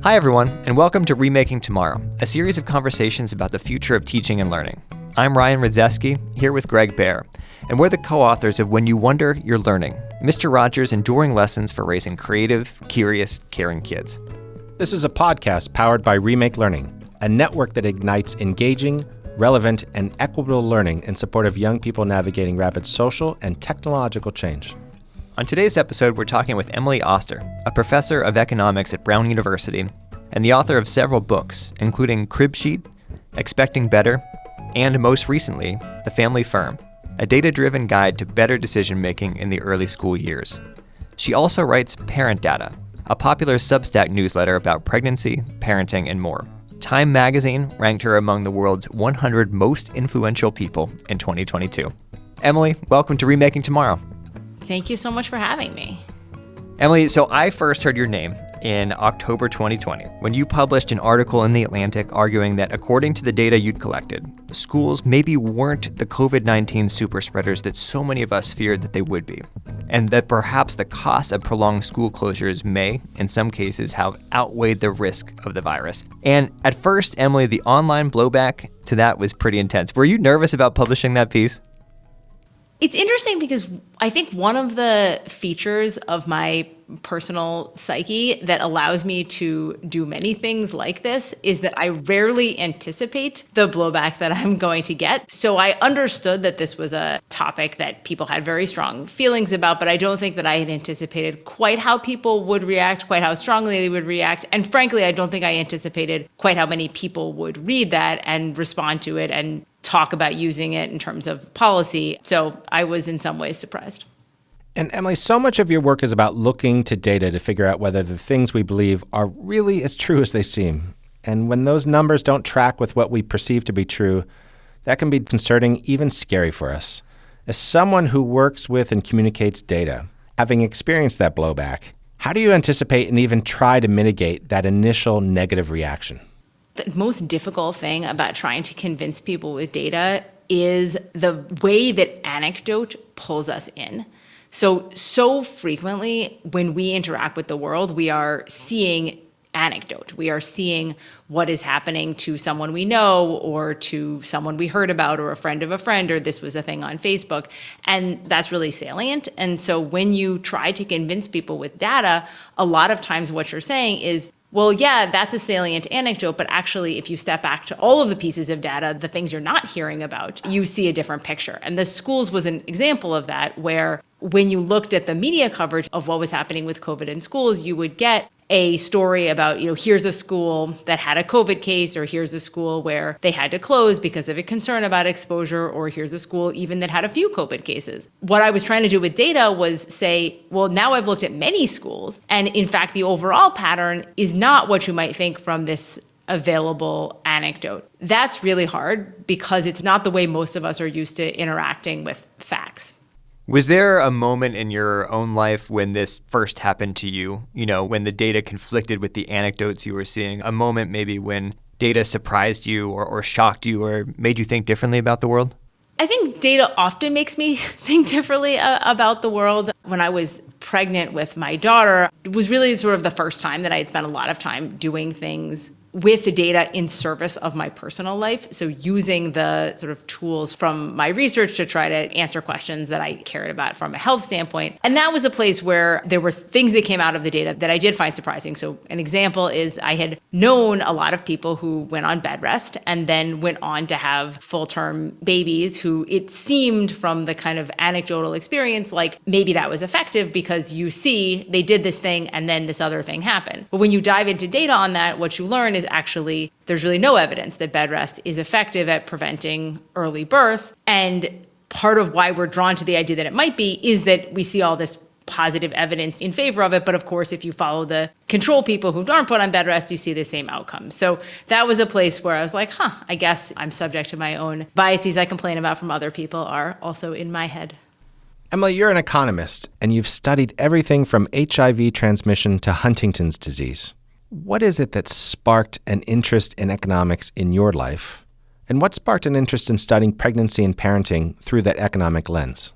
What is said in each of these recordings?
Hi everyone, and welcome to Remaking Tomorrow, a series of conversations about the future of teaching and learning. I'm Ryan Radzeski, here with Greg Baer, and we're the co-authors of When You Wonder, You're Learning, Mr. Rogers' Enduring Lessons for Raising Creative, Curious, Caring Kids. This is a podcast powered by Remake Learning, a network that ignites engaging, relevant, and equitable learning in support of young people navigating rapid social and technological change. On today's episode, we're talking with Emily Oster, a professor of economics at Brown University and the author of several books, including Crib Sheet, Expecting Better, and most recently, The Family Firm, a data-driven guide to better decision-making in the early school years. She also writes Parent Data, a popular Substack newsletter about pregnancy, parenting, and more. Time magazine ranked her among the world's 100 most influential people in 2022. Emily, welcome to Remaking Tomorrow. Thank you so much for having me. Emily, so I first heard your name in October 2020 when you published an article in The Atlantic arguing that according to the data you'd collected, schools maybe weren't the COVID-19 super spreaders that so many of us feared that they would be, and that perhaps the cost of prolonged school closures may, in some cases, have outweighed the risk of the virus. And at first, Emily, the online blowback to that was pretty intense. Were you nervous about publishing that piece? It's interesting because I think one of the features of my personal psyche that allows me to do many things like this is that I rarely anticipate the blowback that I'm going to get. So I understood that this was a topic that people had very strong feelings about, but I don't think that I had anticipated quite how people would react, quite how strongly they would react. And frankly, I don't think I anticipated quite how many people would read that and respond to it and talk about using it in terms of policy. So I was in some ways surprised. And Emily, so much of your work is about looking to data to figure out whether the things we believe are really as true as they seem. And when those numbers don't track with what we perceive to be true, that can be concerning, even scary for us. As someone who works with and communicates data, having experienced that blowback, how do you anticipate and even try to mitigate that initial negative reaction? The most difficult thing about trying to convince people with data is the way that anecdote pulls us in. So frequently when we interact with the world, we are seeing anecdote. We are seeing what is happening to someone we know or to someone we heard about or a friend of a friend, or this was a thing on Facebook. And that's really salient. And so when you try to convince people with data, a lot of times what you're saying is, well, yeah, that's a salient anecdote, but actually, if you step back to all of the pieces of data, the things you're not hearing about, you see a different picture. And the schools was an example of that, where when you looked at the media coverage of what was happening with COVID in schools, you would get a story about, here's a school that had a COVID case, or here's a school where they had to close because of a concern about exposure, or here's a school even that had a few COVID cases. What I was trying to do with data was say, well, now I've looked at many schools, and in fact, the overall pattern is not what you might think from this available anecdote. That's really hard because it's not the way most of us are used to interacting with facts. Was there a moment in your own life when this first happened to you, when the data conflicted with the anecdotes you were seeing, a moment maybe when data surprised you or shocked you or made you think differently about the world? I think data often makes me think differently about the world. When I was pregnant with my daughter, it was really sort of the first time that I had spent a lot of time doing things with the data in service of my personal life. So using the sort of tools from my research to try to answer questions that I cared about from a health standpoint. And that was a place where there were things that came out of the data that I did find surprising. So an example is I had known a lot of people who went on bed rest and then went on to have full-term babies who it seemed from the kind of anecdotal experience like maybe that was effective because you see they did this thing and then this other thing happened. But when you dive into data on that, what you learn is actually there's really no evidence that bed rest is effective at preventing early birth. And part of why we're drawn to the idea that it might be is that we see all this positive evidence in favor of it. But of course, if you follow the control people who aren't put on bed rest, you see the same outcome. So that was a place where I was like, I guess I'm subject to my own biases I complain about from other people are also in my head. Emily, you're an economist, and you've studied everything from HIV transmission to Huntington's disease. What is it that sparked an interest in economics in your life? And what sparked an interest in studying pregnancy and parenting through that economic lens?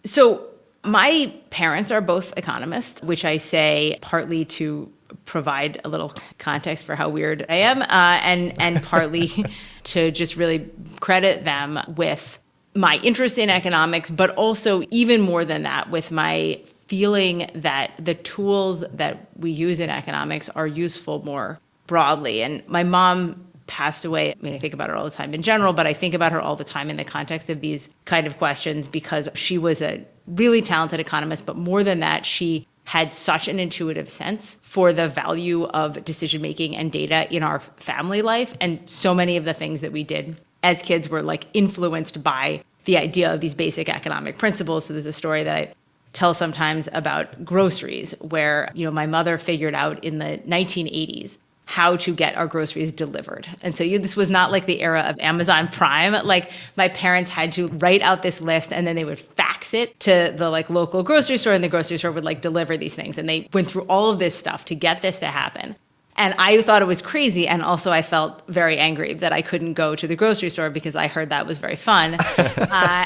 So my parents are both economists, which I say partly to provide a little context for how weird I am, and partly to just really credit them with my interest in economics, but also even more than that, with my feeling that the tools that we use in economics are useful more broadly. And my mom passed away. I mean, I think about her all the time in general, but I think about her all the time in the context of these kind of questions because she was a really talented economist, but more than that, she had such an intuitive sense for the value of decision-making and data in our family life. And so many of the things that we did as kids were like influenced by the idea of these basic economic principles. So there's a story that I tell sometimes about groceries where, my mother figured out in the 1980s how to get our groceries delivered. And so this was not like the era of Amazon Prime. Like my parents had to write out this list and then they would fax it to the like local grocery store, and the grocery store would like deliver these things. And they went through all of this stuff to get this to happen. And I thought it was crazy. And also I felt very angry that I couldn't go to the grocery store because I heard that was very fun.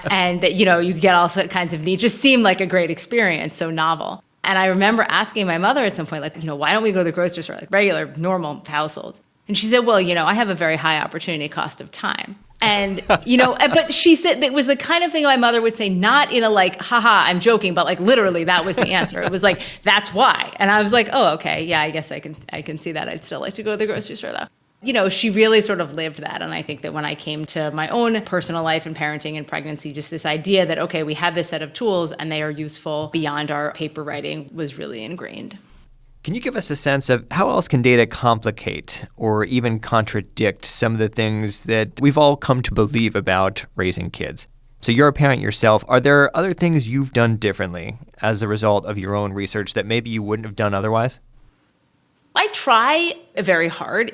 And that, you get all kinds of needs. Just seemed like a great experience, so novel. And I remember asking my mother at some point, like, why don't we go to the grocery store, like regular, normal household? And she said, well, I have a very high opportunity cost of time. And, but she said it was the kind of thing my mother would say, not in a like, haha, I'm joking, but like literally that was the answer. It was like, that's why. And I was like, oh, okay. Yeah, I guess I can see that. I'd still like to go to the grocery store though. She really sort of lived that. And I think that when I came to my own personal life and parenting and pregnancy, just this idea that, okay, we have this set of tools and they are useful beyond our paper writing was really ingrained. Can you give us a sense of how else can data complicate or even contradict some of the things that we've all come to believe about raising kids? So you're a parent yourself. Are there other things you've done differently as a result of your own research that maybe you wouldn't have done otherwise? I try very hard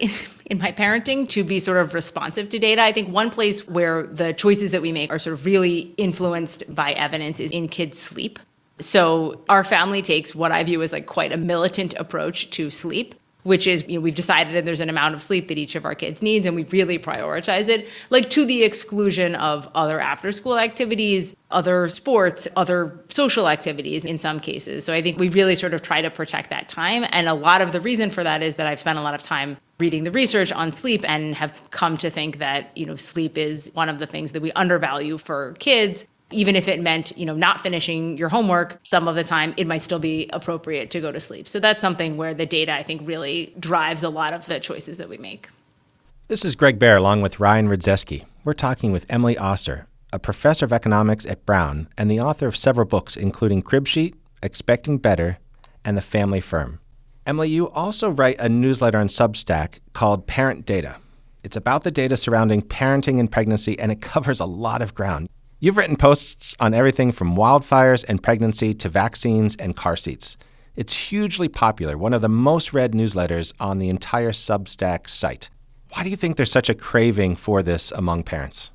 in my parenting to be sort of responsive to data. I think one place where the choices that we make are sort of really influenced by evidence is in kids' sleep. So our family takes what I view as like quite a militant approach to sleep, which is, we've decided that there's an amount of sleep that each of our kids needs, and we really prioritize it, like to the exclusion of other after-school activities, other sports, other social activities in some cases. So I think we really sort of try to protect that time. And a lot of the reason for that is that I've spent a lot of time reading the research on sleep and have come to think that, sleep is one of the things that we undervalue for kids. Even if it meant, not finishing your homework, some of the time it might still be appropriate to go to sleep. So that's something where the data, I think, really drives a lot of the choices that we make. This is Greg Baer along with Ryan Rudzeski. We're talking with Emily Oster, a professor of economics at Brown and the author of several books, including Crib Sheet, Expecting Better, and The Family Firm. Emily, you also write a newsletter on Substack called Parent Data. It's about the data surrounding parenting and pregnancy, and it covers a lot of ground. You've written posts on everything from wildfires and pregnancy to vaccines and car seats. It's hugely popular, one of the most read newsletters on the entire Substack site. Why do you think there's such a craving for this among parents?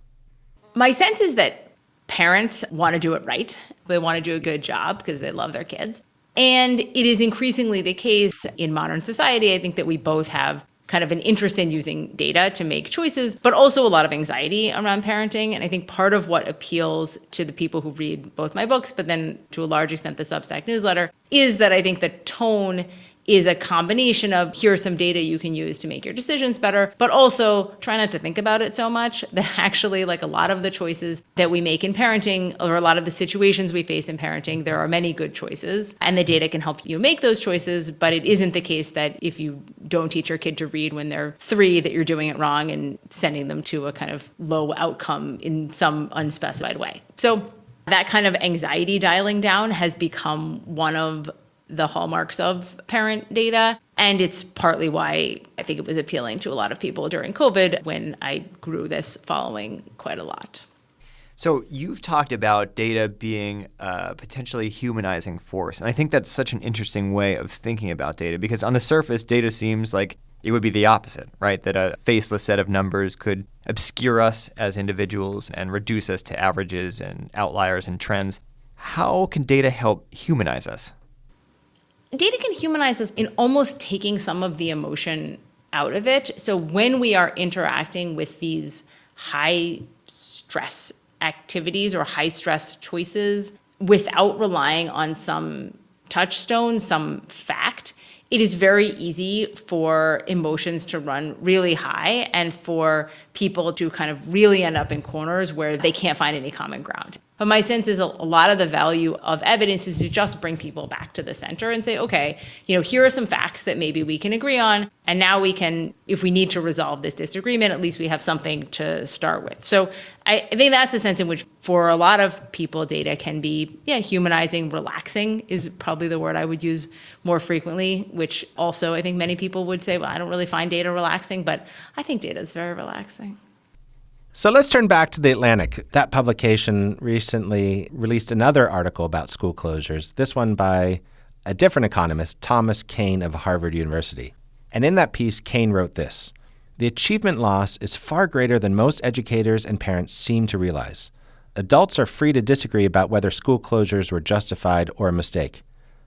My sense is that parents want to do it right. They want to do a good job because they love their kids. And it is increasingly the case in modern society, I think, that we both have kind of an interest in using data to make choices, but also a lot of anxiety around parenting. And I think part of what appeals to the people who read both my books, but then to a large extent the Substack newsletter, is that I think the tone is a combination of here's some data you can use to make your decisions better, but also try not to think about it so much. That actually, like a lot of the choices that we make in parenting, or a lot of the situations we face in parenting, there are many good choices, and the data can help you make those choices. But it isn't the case that if you don't teach your kid to read when they're 3, that you're doing it wrong and sending them to a kind of low outcome in some unspecified way. So that kind of anxiety dialing down has become one of the hallmarks of parent data. And it's partly why I think it was appealing to a lot of people during COVID when I grew this following quite a lot. So you've talked about data being a potentially humanizing force. And I think that's such an interesting way of thinking about data, because on the surface, data seems like it would be the opposite, right? That a faceless set of numbers could obscure us as individuals and reduce us to averages and outliers and trends. How can data help humanize us? Data can humanize us in almost taking some of the emotion out of it. So when we are interacting with these high stress activities or high stress choices without relying on some touchstone, some fact, it is very easy for emotions to run really high and for people to kind of really end up in corners where they can't find any common ground. But my sense is a lot of the value of evidence is to just bring people back to the center and say, okay, here are some facts that maybe we can agree on. And now we can, if we need to resolve this disagreement, at least we have something to start with. So I think that's the sense in which for a lot of people, data can be, humanizing, relaxing is probably the word I would use more frequently, which also I think many people would say, well, I don't really find data relaxing, but I think data is very relaxing. So let's turn back to The Atlantic. That publication recently released another article about school closures, this one by a different economist, Thomas Kane of Harvard University. And in that piece, Kane wrote this: "The achievement loss is far greater than most educators and parents seem to realize. Adults are free to disagree about whether school closures were justified or a mistake.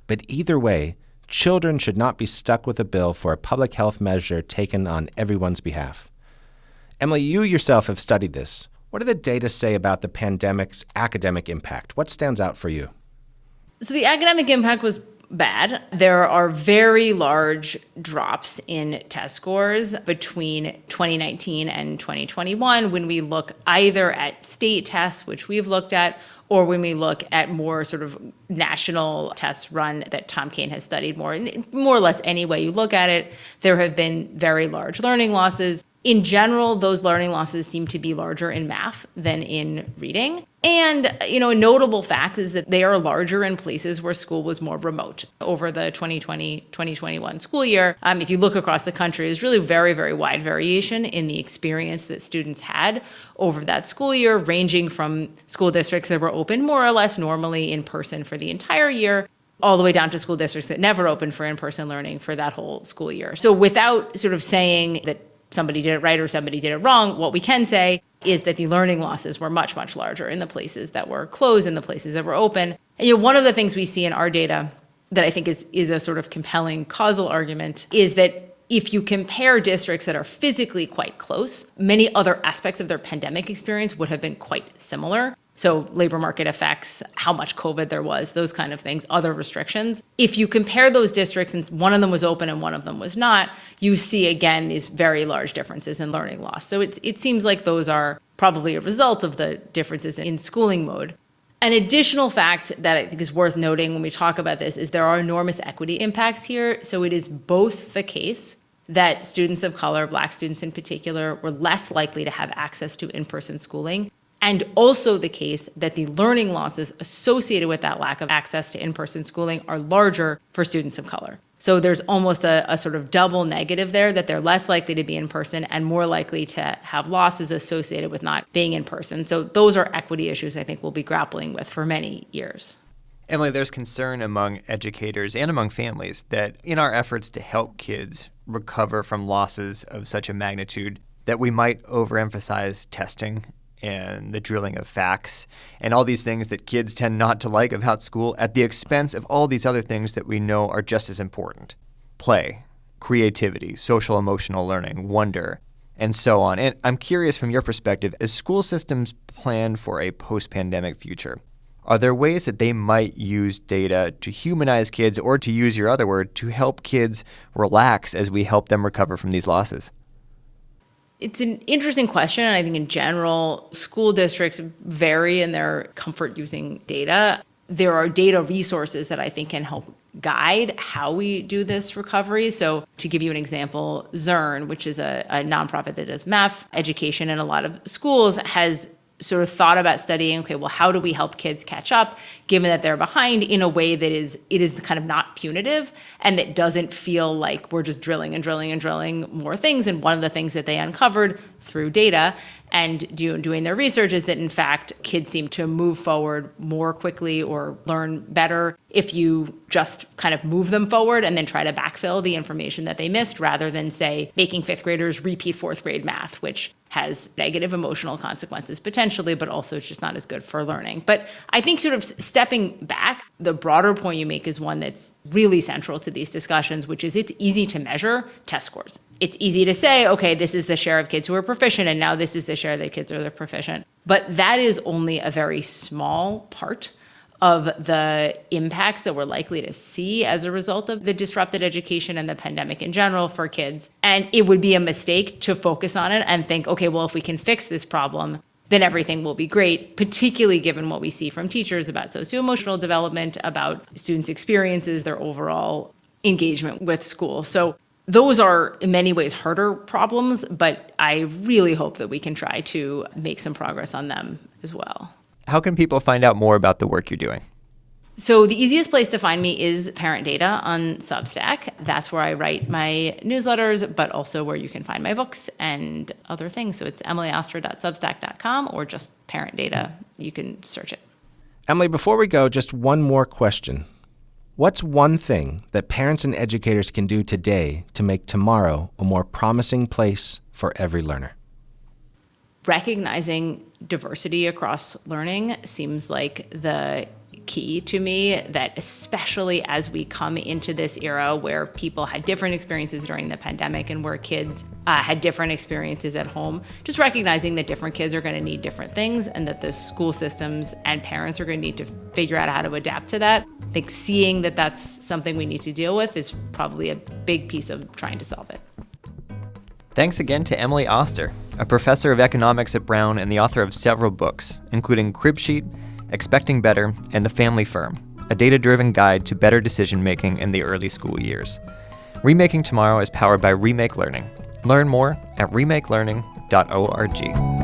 But either way, children should not be stuck with a bill for a public health measure taken on everyone's behalf." Emily, you yourself have studied this. What do the data say about the pandemic's academic impact? What stands out for you? So the academic impact was bad. There are very large drops in test scores between 2019 and 2021 when we look either at state tests, which we've looked at, or when we look at more sort of national tests run that Tom Kane has studied more. And more or less any way you look at it, there have been very large learning losses. In general, those learning losses seem to be larger in math than in reading. And, a notable fact is that they are larger in places where school was more remote over the 2020-2021 school year. If you look across the country, there's really very, very wide variation in the experience that students had over that school year, ranging from school districts that were open more or less normally in person for the entire year, all the way down to school districts that never opened for in-person learning for that whole school year. So without sort of saying that somebody did it right or somebody did it wrong, what we can say is that the learning losses were much, much larger in the places that were closed and the places that were open. And one of the things we see in our data that I think is a sort of compelling causal argument is that if you compare districts that are physically quite close, many other aspects of their pandemic experience would have been quite similar. So labor market effects, how much COVID there was, those kind of things, other restrictions. If you compare those districts and one of them was open and one of them was not, you see, again, these very large differences in learning loss. So it seems like those are probably a result of the differences in schooling mode. An additional fact that I think is worth noting when we talk about this is there are enormous equity impacts here. So it is both the case that students of color, Black students in particular, were less likely to have access to in-person schooling, and also the case that the learning losses associated with that lack of access to in-person schooling are larger for students of color. So there's almost a sort of double negative there, that they're less likely to be in person and more likely to have losses associated with not being in person. So those are equity issues I think we'll be grappling with for many years. Emily, there's concern among educators and among families that in our efforts to help kids recover from losses of such a magnitude, that we might overemphasize testing and the drilling of facts and all these things that kids tend not to like about school at the expense of all these other things that we know are just as important. Play, creativity, social emotional learning, wonder, and so on. And I'm curious from your perspective, as school systems plan for a post-pandemic future, are there ways that they might use data to humanize kids, or to use your other word, to help kids relax as we help them recover from these losses? It's an interesting question, and I think in general, school districts vary in their comfort using data. There are data resources that I think can help guide how we do this recovery. So to give you an example, Zern, which is a nonprofit that does math education in a lot of schools, has sort of thought about studying, okay, well, how do we help kids catch up given that they're behind in a way that is kind of not punitive and that doesn't feel like we're just drilling and drilling and drilling more things. And one of the things that they uncovered through data and doing their research is that, in fact, kids seem to move forward more quickly or learn better if you just kind of move them forward and then try to backfill the information that they missed, rather than, say, making fifth graders repeat fourth grade math, which has negative emotional consequences potentially, but also it's just not as good for learning. But I think sort of stepping back, the broader point you make is one that's really central to these discussions, which is it's easy to measure test scores. It's easy to say, okay, this is the share of kids who are proficient, and now this is the share of the kids who are proficient. But that is only a very small part of the impacts that we're likely to see as a result of the disrupted education and the pandemic in general for kids. And it would be a mistake to focus on it and think, okay, well, if we can fix this problem, then everything will be great, particularly given what we see from teachers about socio-emotional development, about students' experiences, their overall engagement with school. So those are in many ways harder problems, but I really hope that we can try to make some progress on them as well. How can people find out more about the work you're doing? So the easiest place to find me is Parent Data on Substack. That's where I write my newsletters, but also where you can find my books and other things. So it's emilyoster.substack.com or just Parent Data. You can search it. Emily, before we go, just one more question. What's one thing that parents and educators can do today to make tomorrow a more promising place for every learner? Recognizing diversity across learning seems like the key to me, that especially as we come into this era where people had different experiences during the pandemic and where kids had different experiences at home, just recognizing that different kids are going to need different things and that the school systems and parents are going to need to figure out how to adapt to that. I think seeing that that's something we need to deal with is probably a big piece of trying to solve it. Thanks again to Emily Oster, a professor of economics at Brown and the author of several books, including Crib Sheet, Expecting Better, and The Family Firm, a data-driven guide to better decision-making in the early school years. Remaking Tomorrow is powered by Remake Learning. Learn more at remakelearning.org.